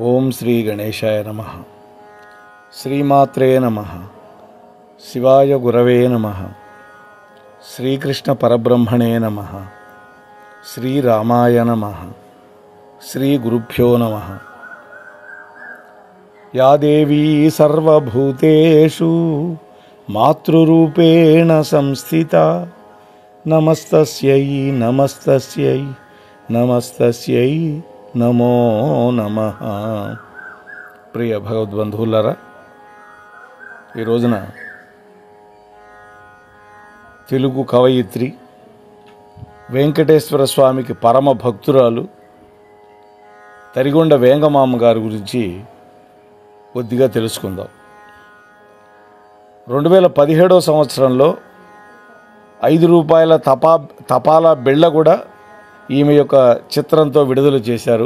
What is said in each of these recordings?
ఓం శ్రీ గణేశాయ నమః. శ్రీమాత్రే నమః. శివాయ గురవే నమః. శ్రీకృష్ణ పరబ్రహ్మణే నమః. శ్రీరామాయ నమః. శ్రీ గురుభ్యో నమః. యా దేవీ సర్వభూతేషు మాతృరూపేణ సంస్థిత నమస్తస్యై నమస్తస్యై నమస్తస్యై నమో నమః. ప్రియ భగవద్బంధువులారా, ఈ రోజున తెలుగు కవయిత్రి వెంకటేశ్వర స్వామికి పరమ భక్తురాలు తరిగొండ వేంగమాంబ గారి గురించి కొద్దిగా తెలుసుకుందాం. 2017 సంవత్సరంలో ₹5 తపాలా బిళ్ళ కూడా ఈమె యొక్క చిత్రంతో విడుదల చేశారు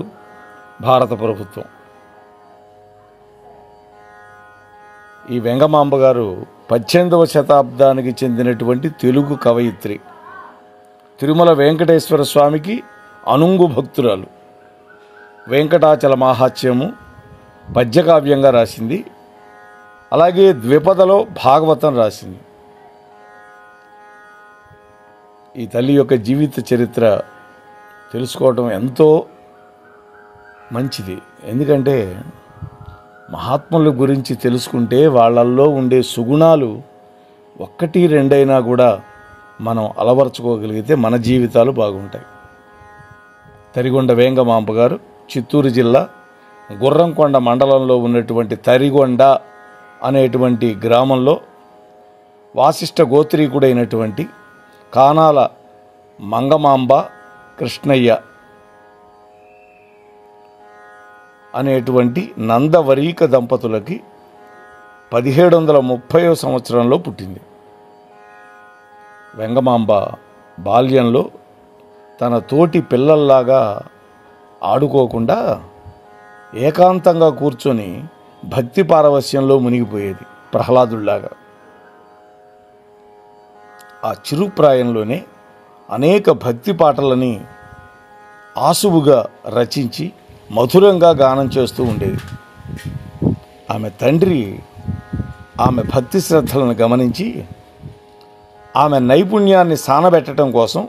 భారత ప్రభుత్వం. ఈ వెంగమాంబ గారు 18వ శతాబ్దానికి చెందినటువంటి తెలుగు కవయిత్రి. తిరుమల వెంకటేశ్వర స్వామికి అనుంగు భక్తురాలు. వెంకటాచల మాహాత్మ్యము పద్యకావ్యంగా రాసింది. అలాగే ద్విపదలో భాగవతం రాసింది. ఈ తల్లి యొక్క జీవిత చరిత్ర తెలుసుకోవటం ఎంతో మంచిది. ఎందుకంటే మహాత్ముల గురించి తెలుసుకుంటే వాళ్ళల్లో ఉండే సుగుణాలు 1-2 కూడా మనం అలవర్చుకోగలిగితే మన జీవితాలు బాగుంటాయి. తరిగొండ వేంగమాంబ గారు చిత్తూరు జిల్లా గుర్రంకొండ మండలంలో ఉన్నటువంటి తరిగొండ అనేటువంటి గ్రామంలో వాసిష్ఠ గోత్రీకుడైనటువంటి కానాల మంగమాంబ కృష్ణయ్య అనేటువంటి నందవరీక దంపతులకి 1730వ సంవత్సరంలో పుట్టింది. వెంగమాంబ బాల్యంలో తన తోటి పిల్లల్లాగా ఆడుకోకుండా ఏకాంతంగా కూర్చొని భక్తి పారవస్యంలో మునిగిపోయేది, ప్రహ్లాదుల్లాగా. ఆ చిరుప్రాయంలోనే అనేక భక్తి పాటలని ఆసువుగా రచించి మధురంగా గానం చేస్తూ ఉండేది. ఆమె తండ్రి ఆమె భక్తి శ్రద్ధలను గమనించి ఆమె నైపుణ్యాన్ని సానబెట్టడం కోసం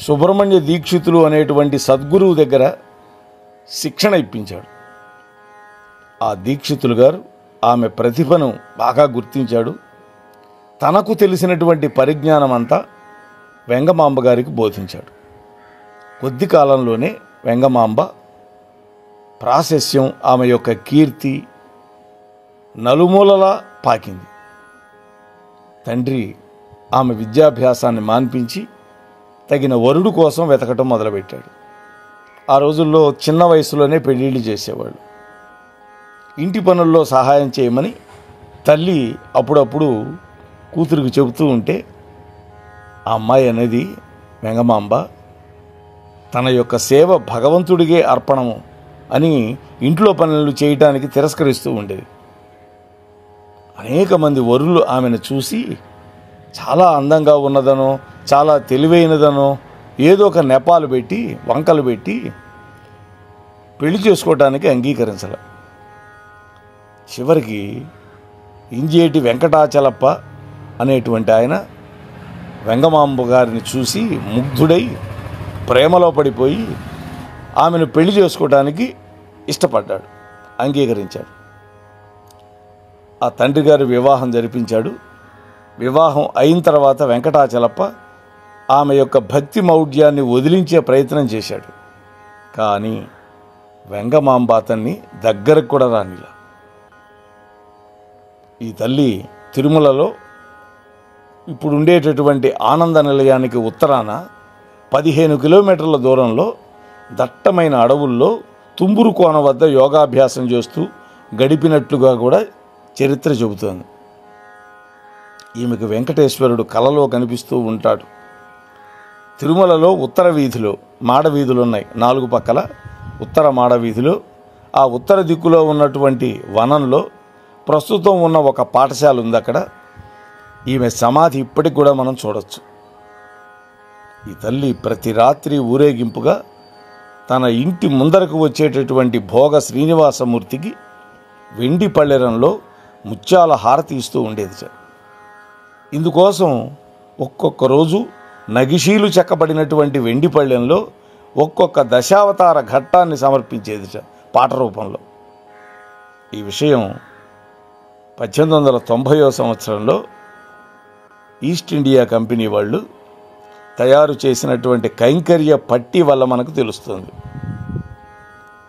సుబ్రహ్మణ్య దీక్షితులు అనేటువంటి సద్గురువు దగ్గర శిక్షణ ఇప్పించాడు. ఆ దీక్షితులు గారు ఆమె ప్రతిభను బాగా గుర్తించాడు. తనకు తెలిసినటువంటి పరిజ్ఞానం అంతా వెంగమాంబ గారికి బోధించాడు. కొద్ది కాలంలోనే వెంగమాంబ ప్రాశస్యం, ఆమె యొక్క కీర్తి నలుమూలలా పాకింది. తండ్రి ఆమె విద్యాభ్యాసాన్ని మాన్పించి తగిన వరుడు కోసం వెతకటం మొదలుపెట్టాడు. ఆ రోజుల్లో చిన్న వయసులోనే పెళ్ళిళ్ళు చేసేవాళ్ళు. ఇంటి పనుల్లో సహాయం చేయమని తల్లి అప్పుడప్పుడు కూతురికి చెబుతూ ఉంటే ఆ అమ్మాయి అనేది వెంగమాంబ తన యొక్క సేవ భగవంతుడిగే అర్పణము అని ఇంట్లో పనులు చేయటానికి తిరస్కరిస్తూ ఉండేది. అనేక మంది వరులు ఆమెను చూసి చాలా అందంగా ఉన్నదనో, చాలా తెలివైనదనో ఏదో ఒక నెపాలు పెట్టి, వంకలు పెట్టి పెళ్లి చేసుకోవటానికి అంగీకరించాల. చివరికి ఇంజేటి వెంకటాచలప్ప అనేటువంటి ఆయన వెంగమాంబ గారిని చూసి ముగ్ధుడై ప్రేమలో పడిపోయి ఆమెను పెళ్లి చేసుకోవడానికి ఇష్టపడ్డాడు, అంగీకరించాడు. ఆ తండ్రి గారు వివాహం జరిపించాడు. వివాహం అయిన తర్వాత వెంకటాచలప్ప ఆమె యొక్క భక్తి మౌఢ్యాన్ని వదిలించే ప్రయత్నం చేశాడు. కానీ వెంగమాంబ అతన్ని దగ్గరకు కూడా రానిలా. ఈ తల్లి తిరుమలలో ఇప్పుడు ఉండేటటువంటి ఆనంద నిలయానికి ఉత్తరాన 15 కిలోమీటర్ల దూరంలో దట్టమైన అడవుల్లో తుంబురు కోన వద్ద యోగాభ్యాసం చేస్తూ గడిపినట్లుగా కూడా చరిత్ర చెబుతోంది. ఈమెకు వెంకటేశ్వరుడు కలలో కనిపిస్తూ ఉంటాడు. తిరుమలలో ఉత్తర వీధిలో మాడవీధులు ఉన్నాయి. 4 పక్కల ఉత్తర మాడవీధిలో ఆ ఉత్తర దిక్కులో ఉన్నటువంటి వనంలో ప్రస్తుతం ఉన్న ఒక పాఠశాల ఉంది. అక్కడ ఈమె సమాధి ఇప్పటికి కూడా మనం చూడవచ్చు. ఈ తల్లి ప్రతి రాత్రి ఊరేగింపుగా తన ఇంటి ముందరకు వచ్చేటటువంటి భోగ శ్రీనివాసమూర్తికి వెండి పళ్ళెరంలో ముత్యాల హారతి ఇస్తూ ఉండేది సార్. ఇందుకోసం ఒక్కొక్క రోజు నగిషీలు చెక్కబడినటువంటి వెండి పళ్ళెంలో ఒక్కొక్క దశావతార ఘట్టాన్ని సమర్పించేది సార్ పాట రూపంలో. ఈ విషయం 1890వ సంవత్సరంలో ఈస్ట్ ఇండియా కంపెనీ వాళ్ళు తయారు చేసినటువంటి కైంకర్య పట్టి వల్ల మనకు తెలుస్తుంది.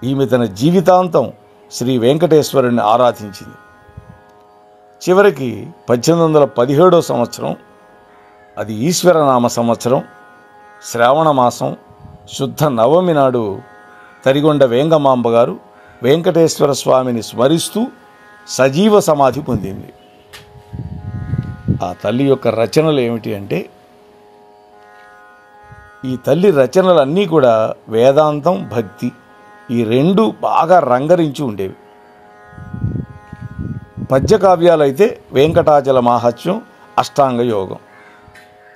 ఈమె తన జీవితాంతం శ్రీ వెంకటేశ్వరుని ఆరాధించింది. చివరికి 1817వ సంవత్సరం, అది ఈశ్వరనామ సంవత్సరం, శ్రావణ మాసం శుద్ధ నవమి నాడు తరిగొండ వేంగమాంబ గారు వెంకటేశ్వర స్వామిని స్మరిస్తూ సజీవ సమాధి పొందింది. ఆ తల్లి యొక్క రచనలు ఏమిటి అంటే, ఈ తల్లి రచనలన్నీ కూడా వేదాంతం, భక్తి, ఈ రెండు బాగా రంగరించి ఉండేవి. పద్యకావ్యాలైతే వెంకటాచల మాహాత్మ్యం, అష్టాంగ యోగం.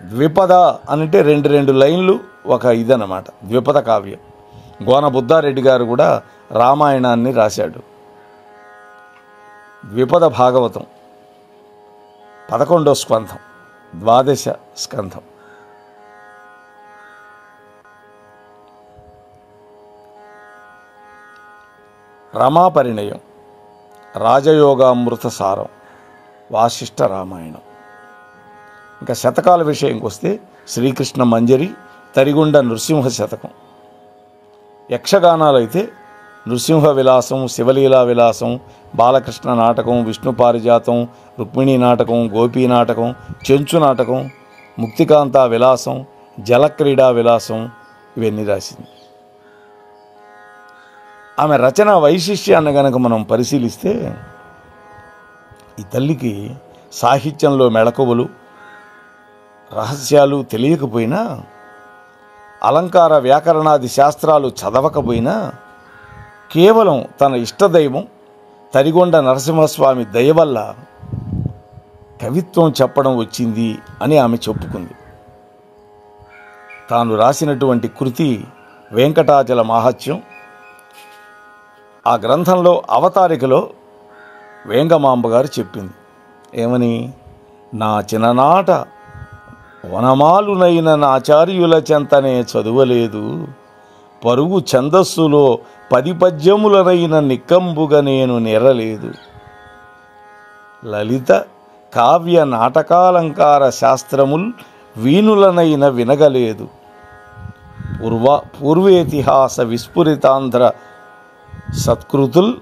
ద్విపద అంటే రెండు లైన్లు ఒక ఇదన్నమాట ద్విపద కావ్యం. గోన బుద్ధారెడ్డి గారు కూడా రామాయణాన్ని రాశాడు. ద్విపద భాగవతం 11వ స్కంధం, 12వ స్కంధం. రమాపరిణయం, రాజయోగామృత సారం, వాసిష్ఠ రామాయణం. ఇంకా శతకాల విషయంకి వస్తే శ్రీకృష్ణ మంజరి, తరిగొండ నృసింహ శతకం. యక్షగానాలైతే నృసింహ విలాసం, శివలీలా విలాసం, బాలకృష్ణ నాటకం, విష్ణు పారిజాతం, రుక్మిణీ నాటకం, గోపీ నాటకం, చెంచు నాటకం, ముక్తికాంత విలాసం, జలక్రీడా విలాసం, ఇవన్నీ రాసింది. ఆమె రచన వైశిష్యాన్ని గనక మనం పరిశీలిస్తే, ఈ తల్లికి సాహిత్యంలో మెళకువలు, రహస్యాలు తెలియకపోయినా, అలంకార వ్యాకరణాది శాస్త్రాలు చదవకపోయినా, కేవలం తన ఇష్టదైవం తరిగొండ నరసింహస్వామి దయ వల్ల కవిత్వం చెప్పడం వచ్చింది అని ఆమె చెప్పుకుంది. తాను రాసినటువంటి కృతి వెంకటాచల మాహాత్మ్యం. ఆ గ్రంథంలో అవతారికలో వేంగమాంబ గారు చెప్పింది ఏమని, నా చిన్ననాట వనమాలునైన నాచార్యుల చెంతనే చదువలేదు, పరుగు ఛందస్సులో 10 పద్యములనైన నిక్కంబుగా నేను నెరలేదు, లలిత కావ్య నాటకాలంకార శాస్త్రముల్ వీనులనైన వినగలేదు, పూర్వేతిహాస విస్ఫురితాంధ్ర సత్కృతుల్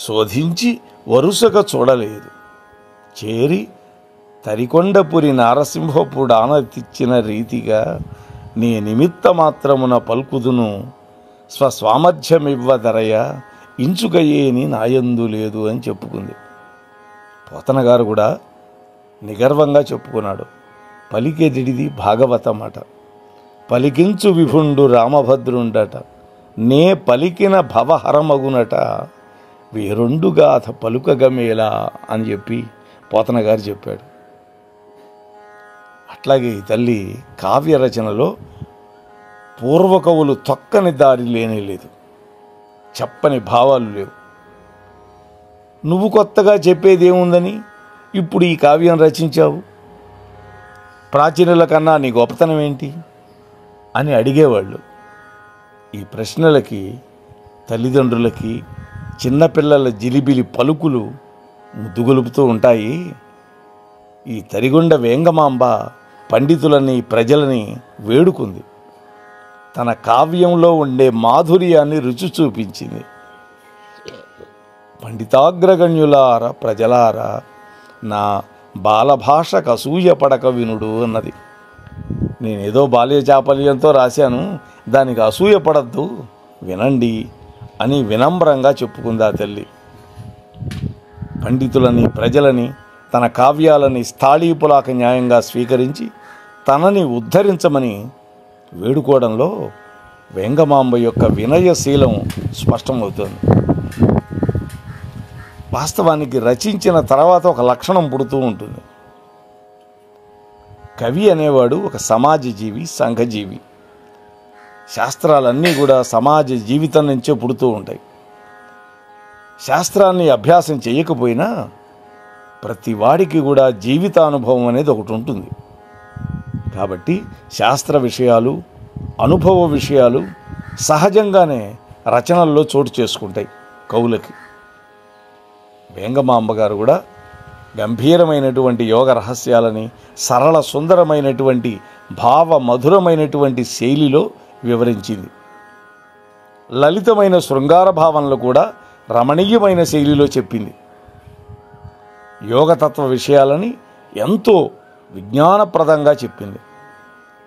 శోధించి వరుసగా చూడలేదు, చేరి తరికొండపురి నారసింహపుడానతిచ్చిన రీతిగా నీ నిమిత్త మాత్రమున పల్కుదును, స్వస్వామర్థ్యమివ్వదరయ ఇంచుకయేని నాయందు లేదు అని చెప్పుకుంది. పోతన గారు కూడా నిగర్వంగా చెప్పుకున్నాడు, పలికెదిడిది భాగవతం అట, పలికించు విభుండు రామభద్రుండట, నే పలికిన భవహరమగునట, వేరొండుగాథ పలుకగమేలా అని చెప్పి పోతన గారు చెప్పాడు. అట్లాగే ఈ తల్లి కావ్య రచనలో పూర్వకవులు తొక్కని దారి లేనే లేదు, చెప్పని భావాలు లేవు. నువ్వు కొత్తగా చెప్పేదేముందని ఇప్పుడు ఈ కావ్యం రచించావు, ప్రాచీనుల కన్నా నీ గొప్పతనం ఏంటి అని అడిగేవాళ్ళు. ఈ ప్రశ్నలకి తల్లిదండ్రులకి చిన్నపిల్లల జిలిబిలి పలుకులు ముద్దుగొలుపుతూ ఉంటాయి. ఈ తరిగొండ వేంగమాంబ పండితులని, ప్రజలని వేడుకుంది. తన కావ్యంలో ఉండే మాధుర్యాన్ని రుచి చూపించింది. పండితాగ్రగణ్యులార ప్రజలారా, నా బాలభాషకు అసూయ పడక వినుడు అన్నది. నేనేదో బాల్య చాపల్యంతో రాశాను, దానికి అసూయ పడద్దు, వినండి అని వినమ్రంగా చెప్పుకుంది ఆ తల్లి. పండితులని, ప్రజలని, తన కావ్యాలని స్థాళీపులాక న్యాయంగా స్వీకరించి తనని ఉద్ధరించమని వేడుకోవడంలో వేంగమాంబ యొక్క వినయశీలం స్పష్టమవుతుంది. వాస్తవానికి రచించిన తర్వాత ఒక లక్షణం పుడుతూ ఉంటుంది. కవి అనేవాడు ఒక సమాజ జీవి, సంఘజీవి. శాస్త్రాలన్నీ కూడా సమాజ జీవితం నుంచే పుడుతూ ఉంటాయి. శాస్త్రాన్ని అభ్యాసం చేయకపోయినా ప్రతి వాడికి కూడా జీవితానుభవం అనేది ఒకటి ఉంటుంది. కాబట్టి శాస్త్ర విషయాలు, అనుభవ విషయాలు సహజంగానే రచనల్లో చోటు చేసుకుంటాయి కవులకి. వేంగమాంబ గారు కూడా గంభీరమైనటువంటి యోగ రహస్యాలని సరళ సుందరమైనటువంటి భావ మధురమైనటువంటి శైలిలో వివరించింది. లలితమైన శృంగార భావనలు కూడా రమణీయమైన శైలిలో చెప్పింది. యోగతత్వ విషయాలని ఎంతో విజ్ఞానప్రదంగా చెప్పింది.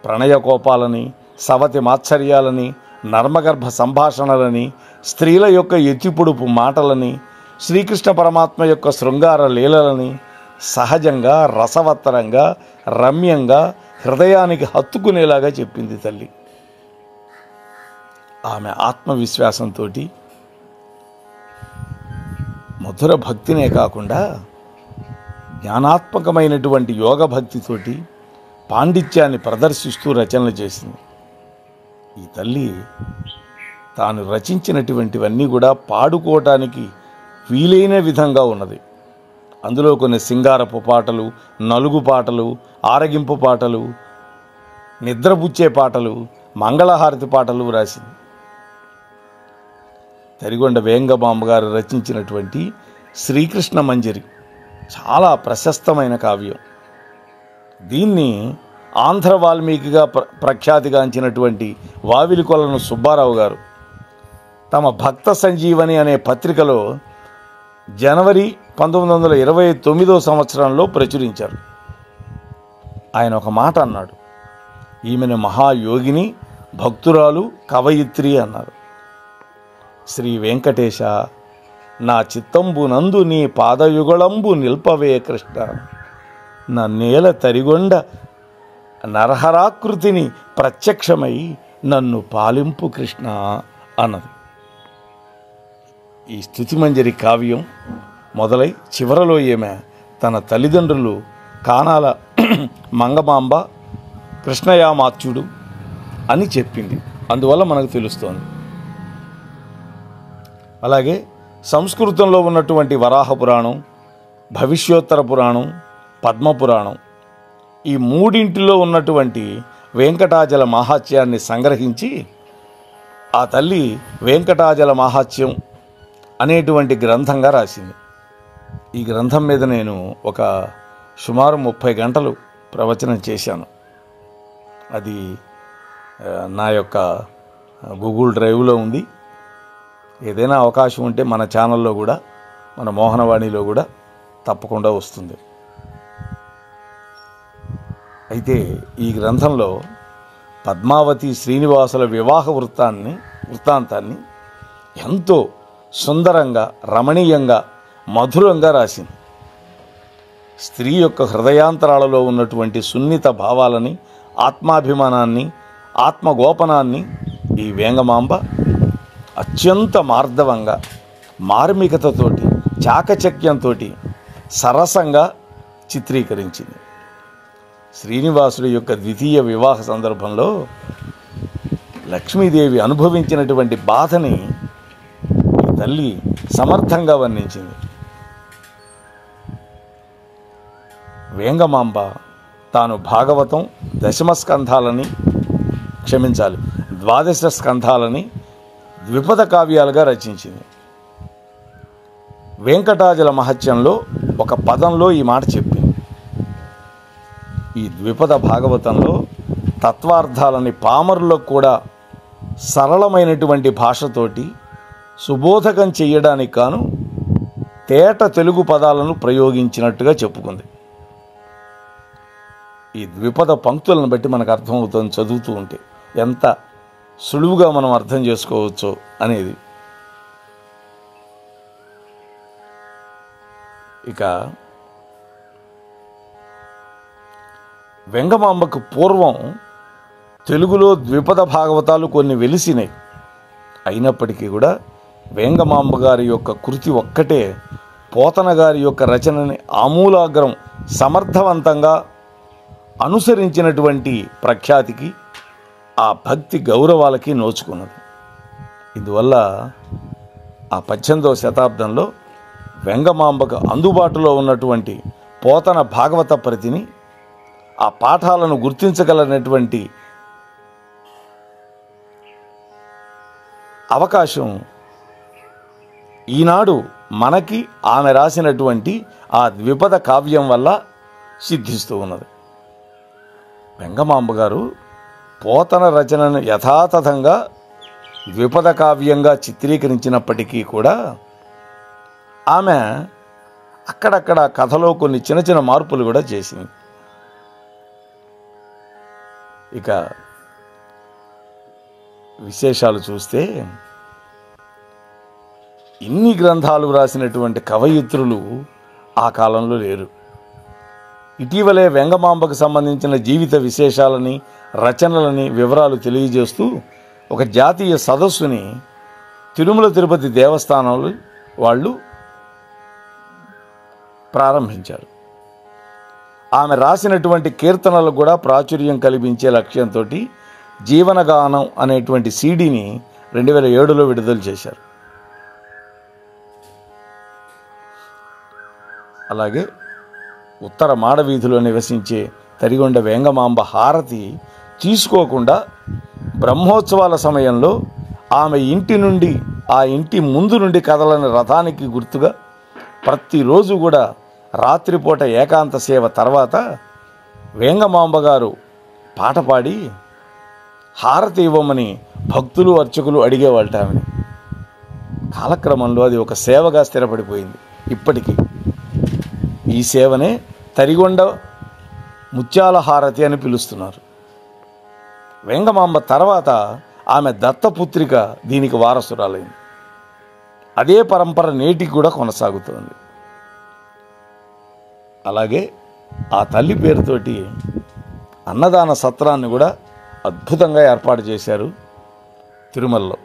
ప్రణయ కోపాలని, సవతి మాత్సర్యాలని, నర్మగర్భ సంభాషణలని, స్త్రీల యొక్క ఎత్తిపొడుపు మాటలని, శ్రీకృష్ణ పరమాత్మ యొక్క శృంగార లీలలని సహజంగా, రసవత్తరంగా, రమ్యంగా, హృదయానికి హత్తుకునేలాగా చెప్పింది తల్లి. ఆమె ఆత్మవిశ్వాసంతో, మధుర భక్తినే కాకుండా జ్ఞానాత్మకమైనటువంటి యోగ భక్తితోటి పాండిత్యాన్ని ప్రదర్శిస్తూ రచనలు చేసింది. ఈ తల్లి తాను రచించినటువంటివన్నీ కూడా పాడుకోవటానికి వీలైన విధంగా ఉన్నది. అందులో కొన్ని సింగారపు పాటలు, నలుగు పాటలు, ఆరగింపు పాటలు, నిద్రపుచ్చే పాటలు, మంగళహారతి పాటలు రాసింది. తరిగొండ వేంగమాంబ గారు రచించినటువంటి శ్రీకృష్ణ మంజరి చాలా ప్రశస్తమైన కావ్యం. దీన్ని ఆంధ్ర వాల్మీకిగా ప్రఖ్యాతిగాంచినటువంటి వావిలికొలను సుబ్బారావు గారు తమ భక్త సంజీవని అనే పత్రికలో జనవరి 1929 సంవత్సరంలో ప్రచురించారు. ఆయన ఒక మాట అన్నాడు, ఈమెను మహాయోగిని, భక్తురాలు, కవయిత్రి అన్నారు. శ్రీ వెంకటేశ, నా చిత్తంబునందు నీ పాదయుగళంబు నిల్పవే కృష్ణ, నా నేల తరిగొండ నరహరాకృతిని ప్రత్యక్షమై నన్ను పాలింపు కృష్ణ అన్నది. ఈ స్తుతిమంజరి కావ్యం మొదలై చివరలో ఈమె తన తల్లిదండ్రులు కానాల మంగమాంబ, కృష్ణయామాత్యుడు అని చెప్పింది. అందువల్ల మనకు తెలుస్తోంది. అలాగే సంస్కృతంలో ఉన్నటువంటి వరాహ పురాణం, భవిష్యోత్తర పురాణం, పద్మపురాణం, ఈ మూడింటిలో ఉన్నటువంటి వెంకటాచల మాహాత్యాన్ని సంగ్రహించి ఆ తల్లి వెంకటాచల మాహాత్యం అనేటువంటి గ్రంథంగా రాసింది. ఈ గ్రంథం మీద నేను ఒక సుమారు 30 గంటలు ప్రవచనం చేశాను. అది నా యొక్క గూగుల్ డ్రైవ్లో ఉంది. ఏదైనా అవకాశం ఉంటే మన ఛానల్లో కూడా, మన మోహనవాణిలో కూడా తప్పకుండా వస్తుంది. అయితే ఈ గ్రంథంలో పద్మావతి శ్రీనివాసుల వివాహ వృత్తాంతాన్ని ఎంతో సుందరంగా, రమణీయంగా, మధురంగా రాసింది. స్త్రీ యొక్క హృదయాంతరాలలో ఉన్నటువంటి సున్నిత భావాలని, ఆత్మాభిమానాన్ని, ఆత్మగోపనాన్ని ఈ వేంగమాంబ అత్యంత మార్దవంగా, మార్మికతతోటి, చాకచక్యంతో సరసంగా చిత్రీకరించింది. శ్రీనివాసుడి యొక్క ద్వితీయ వివాహ సందర్భంలో లక్ష్మీదేవి అనుభవించినటువంటి బాధని ఈ తల్లి సమర్థంగా వర్ణించింది. వేంగమాంబ తాను భాగవతం 12 స్కంధాలని ద్విపద కావ్యాలుగా రచించింది. వెంకటాచల మహత్యంలో ఒక పదంలో ఈ మాట చెప్పింది. ఈ ద్విపద భాగవతంలో తత్వార్థాలని పామరులకు కూడా సరళమైనటువంటి భాషతోటి సుబోధకం చేయడానికి గాను తేట తెలుగు పదాలను ప్రయోగించినట్టుగా చెప్పుకుంది. ఈ ద్విపద పంక్తులను బట్టి మనకు అర్థమవుతుంది చదువుతూ ఉంటే ఎంత సులువుగా మనం అర్థం చేసుకోవచ్చో అనేది. ఇక వెంగమాంబకు పూర్వం తెలుగులో ద్విపద భాగవతాలు కొన్ని వెలిసినాయి. అయినప్పటికీ కూడా వేంగమాంబ గారి యొక్క కృతి ఒక్కటే పోతన గారి యొక్క రచనని ఆమూలాగ్రం సమర్థవంతంగా అనుసరించినటువంటి ప్రఖ్యాతికి ఆ భక్తి గౌరవాలకి నోచుకున్నది. ఇందువల్ల ఆ 18వ శతాబ్దంలో వెంగమాంబకు అందుబాటులో ఉన్నటువంటి పోతన భాగవత ప్రతిని, ఆ పాఠాలను గుర్తించగలనటువంటి అవకాశం ఈనాడు మనకి ఆమె రాసినటువంటి ఆ ద్విపద కావ్యం వల్ల సిద్ధిస్తూ ఉన్నది. వెంగమాంబ గారు పోతన రచనను యథాతథంగా ద్విపద కావ్యంగా చిత్రీకరించినప్పటికీ కూడా ఆమె అక్కడక్కడ కథలో కొన్ని చిన్న చిన్న మార్పులు కూడా చేసింది. ఇక విశేషాలు చూస్తే ఇన్ని గ్రంథాలు రాసినటువంటి కవయిత్రులు ఆ కాలంలో లేరు. ఇటీవలే వెంగమాంబకు సంబంధించిన జీవిత విశేషాలని, రచనలని వివరాలు తెలియజేస్తూ ఒక జాతీయ సదస్సుని తిరుమల తిరుపతి దేవస్థానంలో వాళ్ళు ప్రారంభించారు. ఆమె రాసినటువంటి కీర్తనలకు కూడా ప్రాచుర్యం కల్పించే లక్ష్యంతో జీవనగానం అనేటువంటి సీడీని 2007లో విడుదల చేశారు. అలాగే ఉత్తర మాడవీధిలో నివసించే తరిగొండ వేంగమాంబ హారతి తీసుకోకుండా బ్రహ్మోత్సవాల సమయంలో ఆమె ఇంటి నుండి, ఆ ఇంటి ముందు నుండి కదలని రథానికి గుర్తుగా ప్రతిరోజు కూడా రాత్రిపూట ఏకాంత సేవ తర్వాత వేంగమాంబ గారు పాట పాడి హారతి ఇవ్వమని భక్తులు అర్చకులు అడిగేవాళ్ళట ఆమెని. కాలక్రమంలో అది ఒక సేవగా స్థిరపడిపోయింది. ఇప్పటికీ ఈ సేవనే తరిగొండ ముత్యాల హారతి అని పిలుస్తున్నారు. వేంగమాంబ తర్వాత ఆమె దత్తపుత్రిక దీనికి వారసురాలైంది. అదే పరంపర నేటికి కూడా కొనసాగుతోంది. అలాగే ఆ తల్లి పేరుతోటి అన్నదాన సత్రాన్ని కూడా అద్భుతంగా ఏర్పాటు చేశారు తిరుమలలో.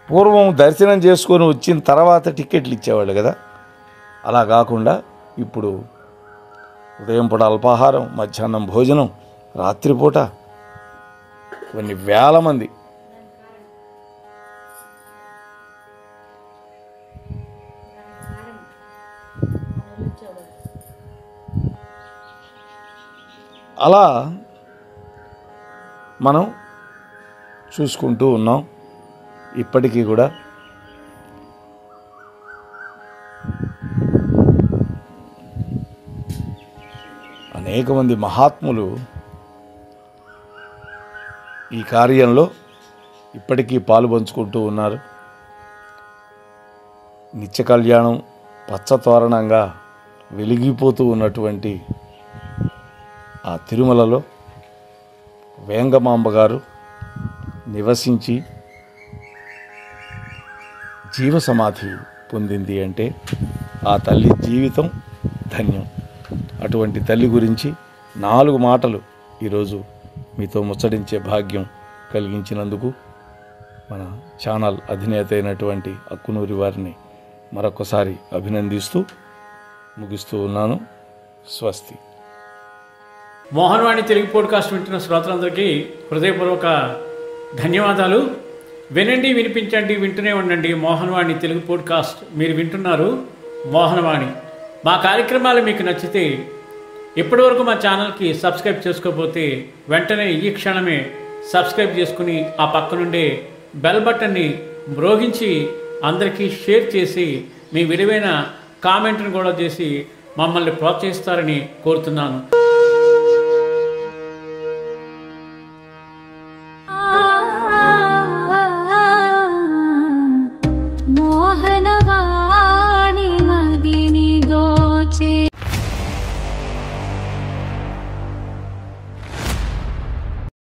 పూర్వం దర్శనం చేసుకొని వచ్చిన తర్వాత టికెట్లు ఇచ్చేవాళ్ళు కదా, అలా కాకుండా ఇప్పుడు ఉదయం పూట అల్పాహారం, మధ్యాహ్నం భోజనం, రాత్రిపూట కొన్ని వేల మంది అలా మనం చూసుకుంటూ ఉన్నాం. ఇప్పటికీ కూడా అనేక మంది మహాత్ములు ఈ కార్యంలో ఇప్పటికీ పాలు పంచుకుంటూ ఉన్నారు. నిత్య కళ్యాణం పచ్చతోరణంగా వెలిగిపోతూ ఉన్నటువంటి ఆ తిరుమలలో వేంగమాంబ గారు నివసించి జీవ సమాధి పొందింది అంటే ఆ తల్లి జీవితం ధన్యం. అటువంటి తల్లి గురించి 4 మాటలు ఈరోజు మీతో ముచ్చడించే భాగ్యం కలిగించినందుకు మన ఛానల్ అధినేత అయినటువంటి అక్కునూరి వారిని మరొకసారి అభినందిస్తూ ముగిస్తూ ఉన్నాను. స్వస్తి. మోహన్వాణి తెలుగు పోడ్కాస్ట్ వింటున్న శ్రోతలందరికీ హృదయపూర్వక ధన్యవాదాలు. వినండి, వినిపించండి, వింటూనే ఉండండి మోహన్వాణి తెలుగు పోడ్కాస్ట్. మీరు వింటున్నారు మోహన్వాణి. మా కార్యక్రమాలు మీకు నచ్చితే ఇప్పటివరకు మా ఛానల్కి సబ్స్క్రైబ్ చేసుకోకపోతే వెంటనే ఈ క్షణమే సబ్స్క్రైబ్ చేసుకుని ఆ పక్క నుండే బెల్ బటన్ని మ్రోగించి అందరికీ షేర్ చేసి మీ విలువైన కామెంట్ను కూడా చేసి మమ్మల్ని ప్రోత్సహిస్తారని కోరుతున్నాను. మోహనవాణి.